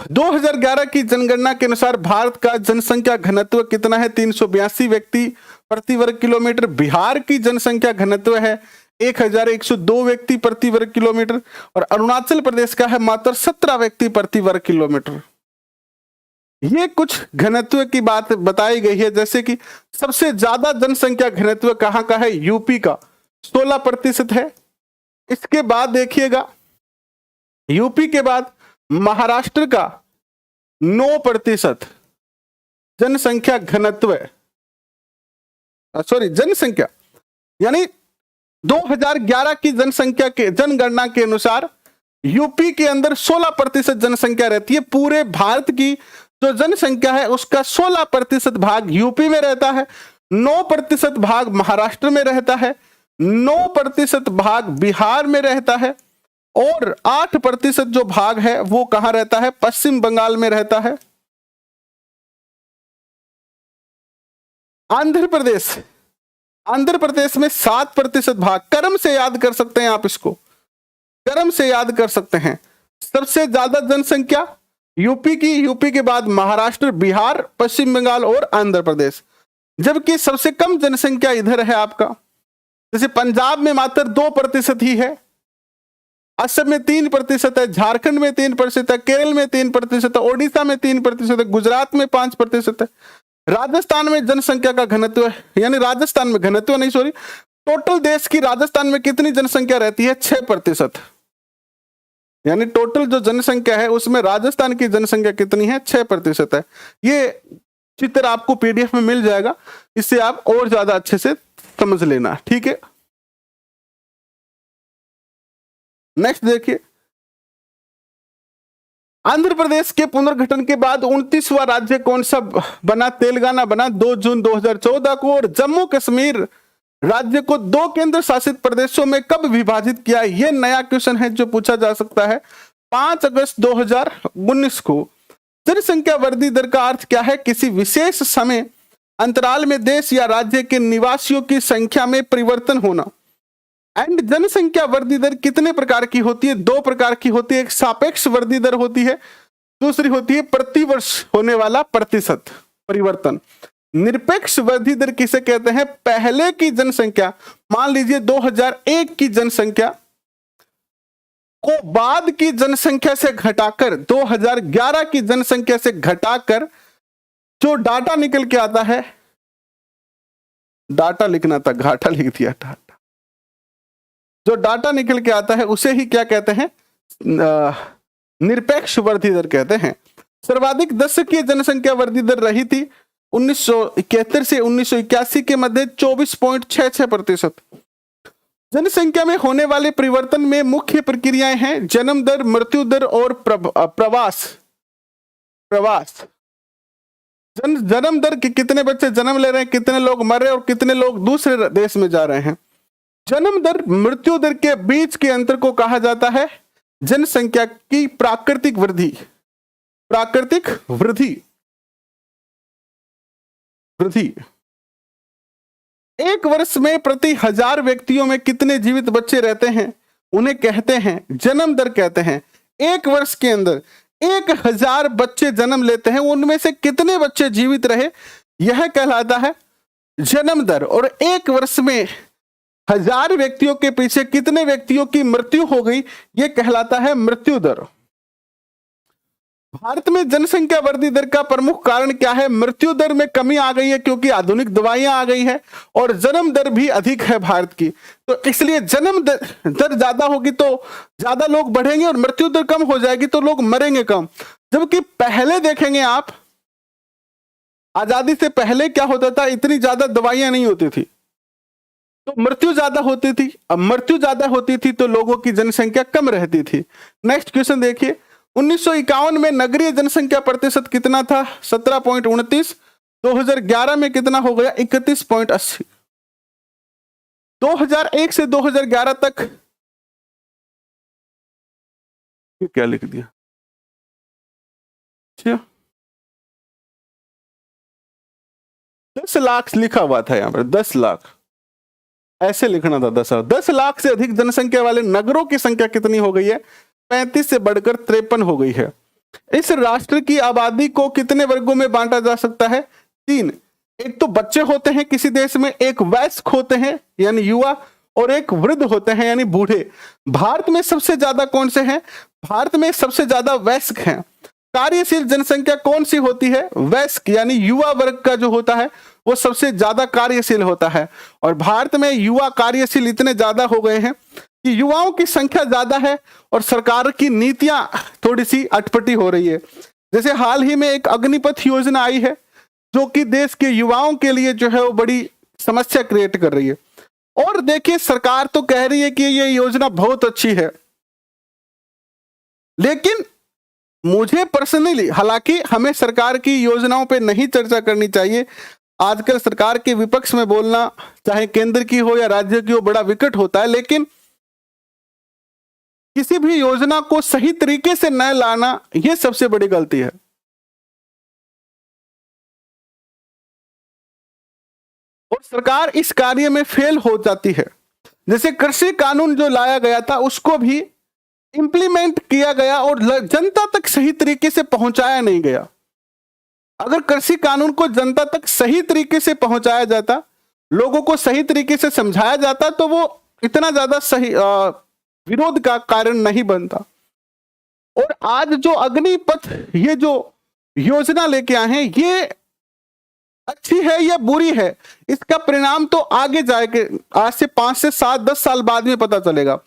2011 की जनगणना के अनुसार भारत का जनसंख्या घनत्व कितना है? 382 व्यक्ति प्रति वर्ग किलोमीटर। बिहार की जनसंख्या घनत्व है 1102 व्यक्ति प्रति वर्ग किलोमीटर। और अरुणाचल प्रदेश का है मात्र 17 व्यक्ति प्रति वर्ग किलोमीटर। ये कुछ घनत्व की बात बताई गई है, जैसे कि सबसे ज्यादा जनसंख्या घनत्व कहां का है? यूपी का 16% है। इसके बाद देखिएगा, यूपी के बाद महाराष्ट्र का 9% जनसंख्या घनत्व, सॉरी जनसंख्या, यानी 2011 की जनसंख्या के जनगणना के अनुसार यूपी के अंदर 16% जनसंख्या रहती है। पूरे भारत की जो जनसंख्या है उसका 16% भाग यूपी में रहता है, 9% भाग महाराष्ट्र में रहता है, 9% भाग बिहार में रहता है और 8% जो भाग है वो कहां रहता है? पश्चिम बंगाल में रहता है। आंध्र प्रदेश, आंध्र प्रदेश में 7% भाग, क्रम से याद कर सकते हैं आप, इसको क्रम से याद कर सकते हैं। सबसे ज्यादा जनसंख्या यूपी की, यूपी के बाद महाराष्ट्र, बिहार, पश्चिम बंगाल और आंध्र प्रदेश। जबकि सबसे कम जनसंख्या इधर है आपका, जैसे पंजाब में मात्र 2% ही है, असम में 3% है, झारखंड में 3% है, केरल में 3% है, ओडिशा में 3% है, गुजरात में 5% है। राजस्थान में जनसंख्या का घनत्व, यानी राजस्थान में घनत्व नहीं, सॉरी, टोटल देश की राजस्थान में कितनी जनसंख्या रहती है? 6%। यानी टोटल जो जनसंख्या है उसमें राजस्थान की जनसंख्या कितनी है? 6% है। ये चित्र आपको पीडीएफ में मिल जाएगा, इससे आप और ज्यादा अच्छे से समझ लेना, ठीक है। नेक्स्ट देखिए, आंध्र प्रदेश के पुनर्गठन के बाद 29वां राज्य कौन सा बना? तेलंगाना बना 2 जून 2014 को। और जम्मू कश्मीर राज्य को 2 केंद्र शासित प्रदेशों में कब विभाजित किया? यह नया क्वेश्चन है जो पूछा जा सकता है। 5 अगस्त 2019 को। जनसंख्या वृद्धि दर का अर्थ क्या है? किसी विशेष समय अंतराल में देश या राज्य के निवासियों की संख्या में परिवर्तन होना। एंड जनसंख्या वृद्धि दर कितने प्रकार की होती है? 2 प्रकार की होती है। एक सापेक्ष वृद्धि दर होती है, दूसरी होती है प्रतिवर्ष होने वाला प्रतिशत परिवर्तन। निरपेक्ष वृद्धि दर किसे कहते हैं? पहले की जनसंख्या, मान लीजिए 2001 की जनसंख्या को बाद की जनसंख्या से घटाकर 2011 की जनसंख्या से घटाकर जो डाटा निकल के आता है, डाटा लिखना था, घाटा लिख दिया, डाटा, जो डाटा निकल के आता है उसे ही क्या कहते हैं? निरपेक्ष वृद्धि दर कहते हैं। सर्वाधिक दशकीय जनसंख्या वृद्धि दर रही थी 1971 से 1981 के मध्य 24.66%। जनसंख्या में होने वाले परिवर्तन में मुख्य प्रक्रियाएं हैं जन्म दर, मृत्यु दर और प्रवास। जन्म दर कि कितने बच्चे जन्म ले रहे हैं, कितने लोग मर रहे हैं और कितने लोग दूसरे देश में जा रहे हैं। जन्म दर मृत्यु दर के बीच के अंतर को कहा जाता है जनसंख्या की प्राकृतिक वृद्धि। प्राकृतिक वृद्धि, एक वर्ष में प्रति 1000 व्यक्तियों में कितने जीवित बच्चे रहते हैं? उन्हें कहते हैं जन्म दर कहते हैं। एक वर्ष के अंदर 1000 बच्चे जन्म लेते हैं, उनमें से कितने बच्चे जीवित रहे, यह कहलाता है जन्म दर। और एक वर्ष में 1000 व्यक्तियों के पीछे कितने व्यक्तियों की मृत्यु हो गई, यह कहलाता है मृत्यु दर। भारत में जनसंख्या वृद्धि दर का प्रमुख कारण क्या है? मृत्यु दर में कमी आ गई है क्योंकि आधुनिक दवाइयां आ गई है, और जन्म दर भी अधिक है भारत की, तो इसलिए जन्म दर ज्यादा होगी तो ज्यादा लोग बढ़ेंगे और मृत्यु दर कम हो जाएगी तो लोग मरेंगे कम। जबकि पहले देखेंगे आप, आजादी से पहले क्या होता था, इतनी ज्यादा दवाइयां नहीं होती थी, तो मृत्यु ज्यादा होती थी। अब मृत्यु ज्यादा होती थी तो लोगों की जनसंख्या कम रहती थी। नेक्स्ट क्वेश्चन देखिए, 1951 में नगरीय जनसंख्या प्रतिशत कितना था? 17.29। 2011 में कितना हो गया? 31.80। 2001 से 2011 तक ये क्या लिख दिया? अच्छा, 10 लाख लिखा हुआ था यहाँ पर, 10 लाख ऐसे लिखना था। 10 लाख से अधिक जनसंख्या वाले नगरों की संख्या कितनी हो गई है? 35 से बढ़कर 53 हो गई है। इस राष्ट्र की आबादी को कितने वर्गों में बांटा जा सकता है? 3। एक तो बच्चे होते हैं किसी देश में, एक वयस्क होते हैं यानी युवा, और एक वृद्ध होते हैं यानी बूढ़े। भारत में सबसे ज्यादा कौन से हैं? भारत में सबसे ज्यादा वयस्क हैं। कार्यशील जनसंख्या कौन सी होती है? वयस्क यानी युवा वर्ग का जो होता है वो सबसे ज्यादा कार्यशील होता है। और भारत में युवा कार्यशील इतने ज्यादा हो गए हैं कि युवाओं की संख्या ज्यादा है और सरकार की नीतियां थोड़ी सी अटपटी हो रही है। जैसे हाल ही में एक अग्निपथ योजना आई है जो कि देश के युवाओं के लिए जो है वो बड़ी समस्या क्रिएट कर रही है। और देखिए, सरकार तो कह रही है कि ये योजना बहुत अच्छी है, लेकिन मुझे पर्सनली, हालांकि हमें सरकार की योजनाओं पे नहीं चर्चा करनी चाहिए, आजकल सरकार के विपक्ष में बोलना चाहे केंद्र की हो या राज्य की हो बड़ा विकट होता है, लेकिन किसी भी योजना को सही तरीके से न लाना यह सबसे बड़ी गलती है। और सरकार इस कार्य में फेल हो जाती है। जैसे कृषि कानून जो लाया गया था उसको भी इंप्लीमेंट किया गया और जनता तक सही तरीके से पहुंचाया नहीं गया। अगर कृषि कानून को जनता तक सही तरीके से पहुंचाया जाता, लोगों को सही तरीके से समझाया जाता, तो वो इतना ज्यादा सही विरोध का कारण नहीं बनता। और आज जो अग्निपथ ये जो योजना लेके आए हैं, ये अच्छी है या बुरी है, इसका परिणाम तो आगे जाएगा, आज से 5 से 7 10 साल बाद में पता चलेगा।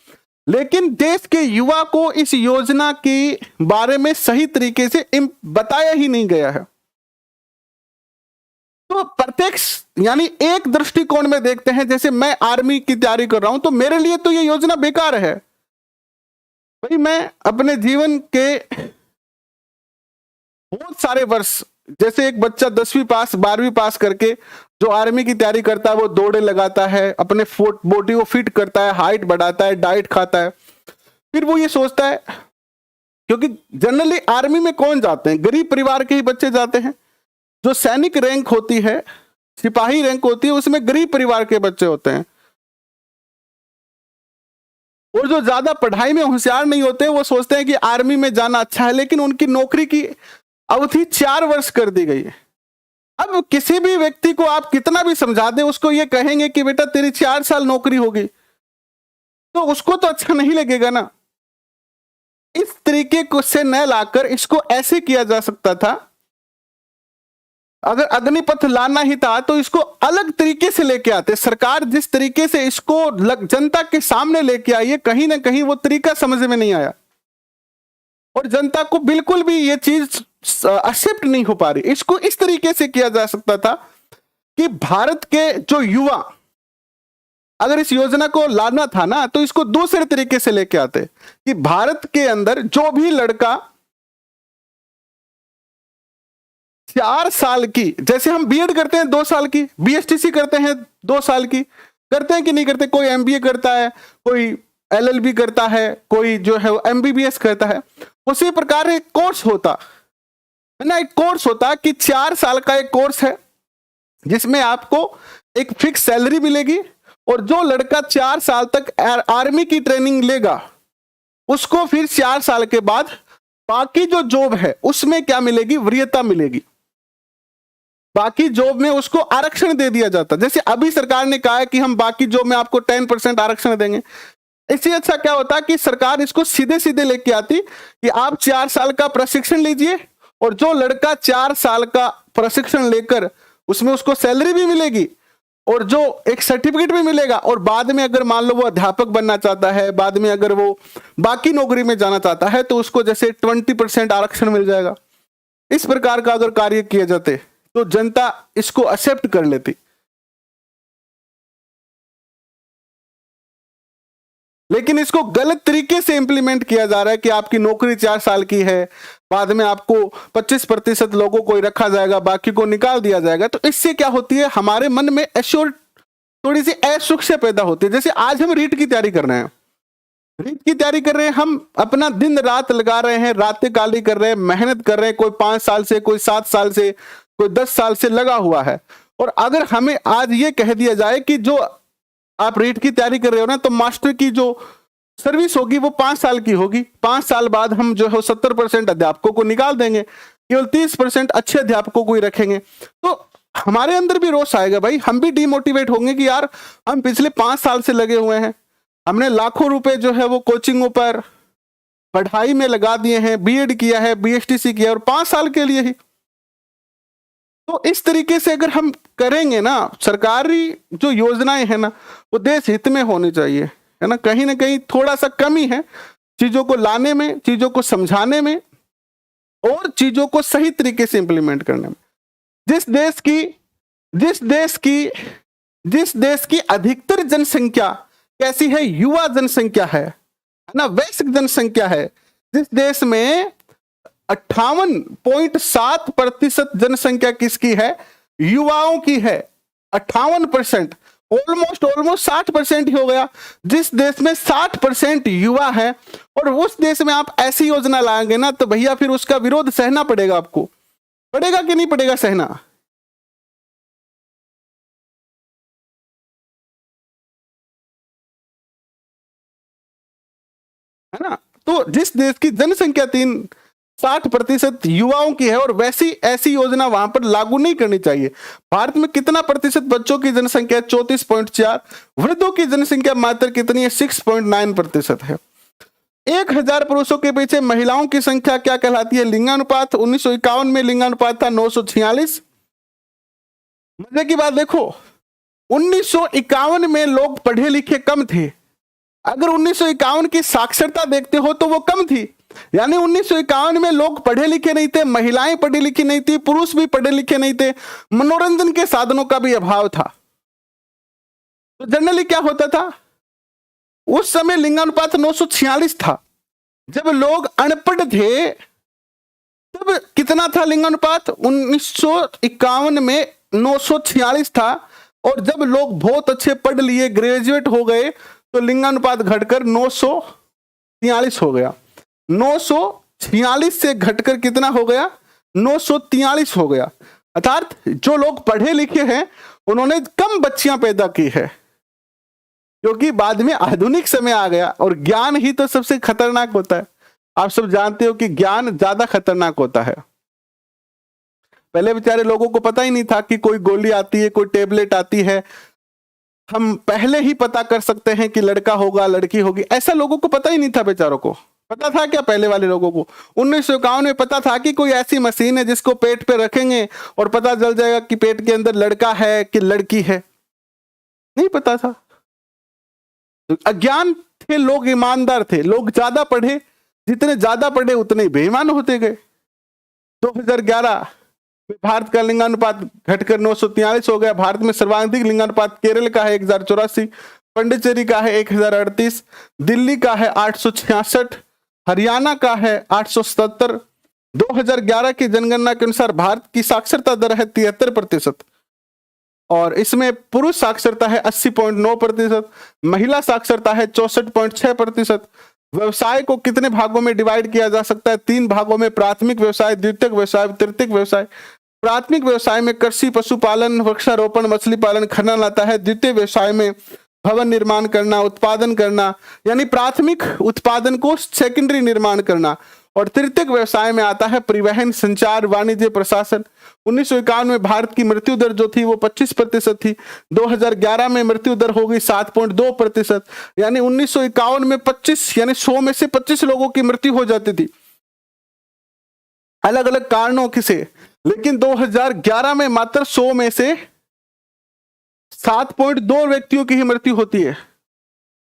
लेकिन देश के युवा को इस योजना के बारे में सही तरीके से बताया ही नहीं गया है। तो प्रत्यक्ष यानी एक दृष्टिकोण में देखते हैं, जैसे मैं आर्मी की तैयारी कर रहा हूं तो मेरे लिए तो ये योजना बेकार है। भाई, मैं अपने जीवन के बहुत सारे वर्ष, जैसे एक बच्चा 10वीं पास 12वीं पास करके जो आर्मी की तैयारी करता है, वो दौड़े लगाता है, अपने बॉडी को फिट करता है, हाइट बढ़ाता है, डाइट खाता है, फिर वो ये सोचता है, क्योंकि जनरली आर्मी में कौन जाते हैं? गरीब परिवार के ही बच्चे जाते हैं। जो सैनिक रैंक होती है, सिपाही रैंक होती है, उसमें गरीब परिवार के बच्चे होते हैं। और जो ज्यादा पढ़ाई में होशियार नहीं होते, वो सोचते हैं कि आर्मी में जाना अच्छा है, लेकिन उनकी नौकरी की अवधि 4 वर्ष कर दी गई है। अब किसी भी व्यक्ति को आप कितना भी समझा दें, उसको ये कहेंगे कि बेटा तेरी 4 साल नौकरी होगी, तो उसको तो अच्छा नहीं लगेगा ना। इस तरीके को से न लाकर इसको ऐसे किया जा सकता था। अगर अग्निपथ लाना ही था तो इसको अलग तरीके से लेके आते। सरकार जिस तरीके से इसको जनता के सामने लेके आई है, कहीं ना कहीं वो तरीका समझ में नहीं आया और जनता को बिल्कुल भी ये चीज एक्सेप्ट नहीं हो पा रही। इसको इस तरीके से किया जा सकता था कि भारत के जो युवा, अगर इस योजना को लाना था ना, तो इसको दूसरे तरीके से लेके आते कि भारत के अंदर जो भी लड़का 4 साल की, जैसे हम बीएड करते हैं 2 साल की, बीएसटीसी करते हैं 2 साल की, करते हैं कि नहीं करते? कोई एमबीए करता है, कोई एलएलबी करता है, कोई जो है एमबीबीएस करता है। उसी प्रकार एक कोर्स होता है ना, एक कोर्स होता कि 4 साल का एक कोर्स है जिसमें आपको एक फिक्स सैलरी मिलेगी, और जो लड़का 4 साल तक आर्मी की ट्रेनिंग लेगा उसको फिर 4 साल के बाद बाकी जो जॉब है उसमें क्या मिलेगी? वरीयता मिलेगी। बाकी जॉब में उसको आरक्षण दे दिया जाता। जैसे अभी सरकार ने कहा है कि हम बाकी जॉब में आपको 10% आरक्षण देंगे। इससे अच्छा क्या होता कि सरकार इसको सीधे सीधे लेके आती कि आप 4 साल का प्रशिक्षण लीजिए, और जो लड़का 4 साल का प्रशिक्षण लेकर उसमें उसको सैलरी भी मिलेगी और जो एक सर्टिफिकेट भी मिलेगा, और बाद में अगर मान लो वो अध्यापक बनना चाहता है, बाद में अगर वो बाकी नौकरी में जाना चाहता है, तो उसको जैसे 20% आरक्षण मिल जाएगा। इस प्रकार का अगर कार्य किए जाते तो जनता इसको एक्सेप्ट कर लेती। लेकिन इसको गलत तरीके से इंप्लीमेंट किया जा रहा है कि आपकी नौकरी 4 साल की है, बाद में आपको 25% लोगों को ही रखा जाएगा, बाकी को निकाल दिया जाएगा। तो इससे क्या होती है, हमारे मन में एश्योर थोड़ी सी असुरक्षा पैदा होती है। जैसे आज हम रीट की तैयारी कर रहे हैं, रीट की तैयारी कर रहे हैं, हम अपना दिन रात लगा रहे हैं, रातें काली कर रहे हैं, मेहनत कर रहे हैं, कोई 5 साल से, कोई 7 साल से, कोई 10 साल से लगा हुआ है। और अगर हमें आज ये कह दिया जाए कि जो आप रीट की तैयारी कर रहे हो ना, तो मास्टर की जो सर्विस होगी वो 5 साल की होगी, 5 साल बाद हम जो है 70% अध्यापकों को निकाल देंगे, केवल 30% अच्छे अध्यापकों को ही रखेंगे। तो हमारे अंदर भी रोष आएगा भाई, हम भी डिमोटिवेट होंगे कि यार हम पिछले 5 साल से लगे हुए हैं, हमने लाखों रुपए जो है वो कोचिंगों पर, पढ़ाई में लगा दिए हैं, बीएड किया है, बीएसटीसी किया है, और 5 साल के लिए ही। तो इस तरीके से अगर हम करेंगे ना, सरकारी जो योजनाएं है ना वो देश हित में होनी चाहिए, है ना कहीं थोड़ा सा कमी है चीजों को लाने में, चीजों को समझाने में, और चीजों को सही तरीके से इंप्लीमेंट करने में। जिस देश की अधिकतर जनसंख्या कैसी है, युवा जनसंख्या है ना, वयस्क जनसंख्या है, जिस देश में 58.7% जनसंख्या किसकी है, युवाओं की है, 58%, ऑलमोस्ट 60% ही हो गया। जिस देश में 60% युवा है और उस देश में आप ऐसी योजना लाएंगे ना, तो भैया फिर उसका विरोध सहना पड़ेगा, आपको पड़ेगा कि नहीं पड़ेगा सहना, है ना। तो जिस देश की जनसंख्या 60% युवाओं की है और वैसी ऐसी योजना वहां पर लागू नहीं करनी चाहिए। भारत में कितना प्रतिशत बच्चों की जनसंख्या 34.4, वृद्धों की जनसंख्या मात्र कितनी है, 6.9% है। 1000 पुरुषों के पीछे महिलाओं की संख्या क्या कहलाती है, लिंगानुपात। 1951 में लिंगानुपात था 946। मजे की बात देखो, 1951 में लोग पढ़े लिखे कम थे। अगर 1951 की साक्षरता देखते हो तो वो कम थी, यानी 1951 में लोग पढ़े लिखे नहीं थे, महिलाएं पढ़ी लिखी नहीं थी, पुरुष भी पढ़े लिखे नहीं थे, मनोरंजन के साधनों का भी अभाव था। तो जनरली क्या होता था, उस समय लिंगानुपात 946 था। जब लोग अनपढ़ थे तब कितना था लिंगानुपात, 1951 में 946 था। और जब लोग बहुत अच्छे पढ़ लिए, ग्रेजुएट हो गए, तो लिंगानुपात घटकर 943 हो गया। 946 से घटकर कितना हो गया, 943 हो गया। अर्थात जो लोग पढ़े लिखे हैं उन्होंने कम बच्चियां पैदा की है, क्योंकि बाद में आधुनिक समय आ गया और ज्ञान ही तो सबसे खतरनाक होता है। आप सब जानते हो कि ज्ञान ज्यादा खतरनाक होता है। पहले बेचारे लोगों को पता ही नहीं था कि कोई गोली आती है, कोई टेबलेट आती है, हम पहले ही पता कर सकते हैं कि लड़का होगा लड़की होगी, ऐसा लोगों को पता ही नहीं था। बेचारों को पता था क्या, पहले वाले लोगों को 1951 में पता था कि कोई ऐसी मशीन है जिसको पेट पे रखेंगे और पता चल जाएगा कि पेट के अंदर लड़का है कि लड़की है, नहीं पता था। अज्ञान थे लोग, ईमानदार थे लोग, ज्यादा पढ़े, जितने ज्यादा पढ़े उतने ही बेईमान होते गए। 2011 में भारत का लिंगानुपात घटकर 943 हो गया। भारत में सर्वाधिक लिंगानुपात केरल का है 1084, पांडिचेरी का है 1038, दिल्ली का है 866, हरियाणा का है 877। 2011 की जनगणना के अनुसार भारत की साक्षरता दर है 73%, और इसमें पुरुष साक्षरता है 80.9%, महिला साक्षरता है 64.6%। व्यवसाय को कितने भागों में डिवाइड किया जा सकता है, 3 भागों में, प्राथमिक व्यवसाय, द्वितीयक व्यवसाय, तृतीयक व्यवसाय। प्राथमिक व्यवसाय में कृषि, पशुपालन, वृक्षारोपण, मछली पालन, खनन आता है। द्वितीय व्यवसाय में भवन निर्माण करना, उत्पादन करना, यानी प्राथमिक उत्पादन को सेकेंडरी निर्माण करना। और तृतीयक व्यवसाय में आता है परिवहन, संचार, वाणिज्य, प्रशासन। 1951 में भारत की मृत्यु दर जो थी वो 25% थी। 2011 में मृत्यु दर हो गई 7.2%, यानी 1951 में 25, यानी 100 में से 25 लोगों की मृत्यु हो जाती थी अलग अलग कारणों से। लेकिन 2011 में मात्र 100 में से 7.2 व्यक्तियों की ही मृत्यु होती है,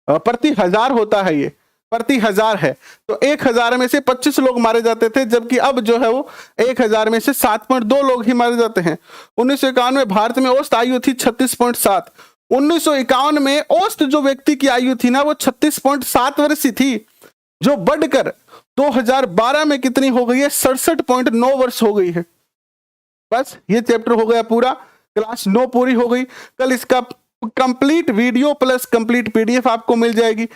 प्रति 1000 होता है, ये प्रति 1000 है। तो 1000 में से 25 लोग मारे जाते थे, जबकि अब जो है वो 1000 में से 7.2 लोग ही मारे जाते हैं। 1951 में भारत में औसत आयु थी 36.7, 1951 में औसत जो व्यक्ति की आयु थी ना वो 36.7 वर्ष की थी, जो बढ़कर 2012 में कितनी हो गई है, 67.9 वर्ष हो गई है। बस ये चैप्टर हो गया पूरा, क्लास 9 पूरी हो गई। कल इसका complete video plus complete PDF आपको मिल जाएगी।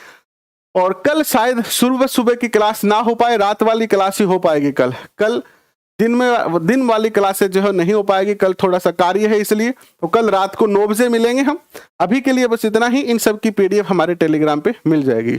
और कल शायद सुबह की क्लास ना हो पाए, रात वाली क्लास ही हो पाएगी। कल दिन वाली क्लासेस जो है नहीं हो पाएगी, कल थोड़ा सा कार्य है इसलिए। तो कल रात को 9 बजे मिलेंगे हम। अभी के लिए बस इतना ही। इन सब की पीडीएफ हमारे टेलीग्राम पे मिल जाएगी।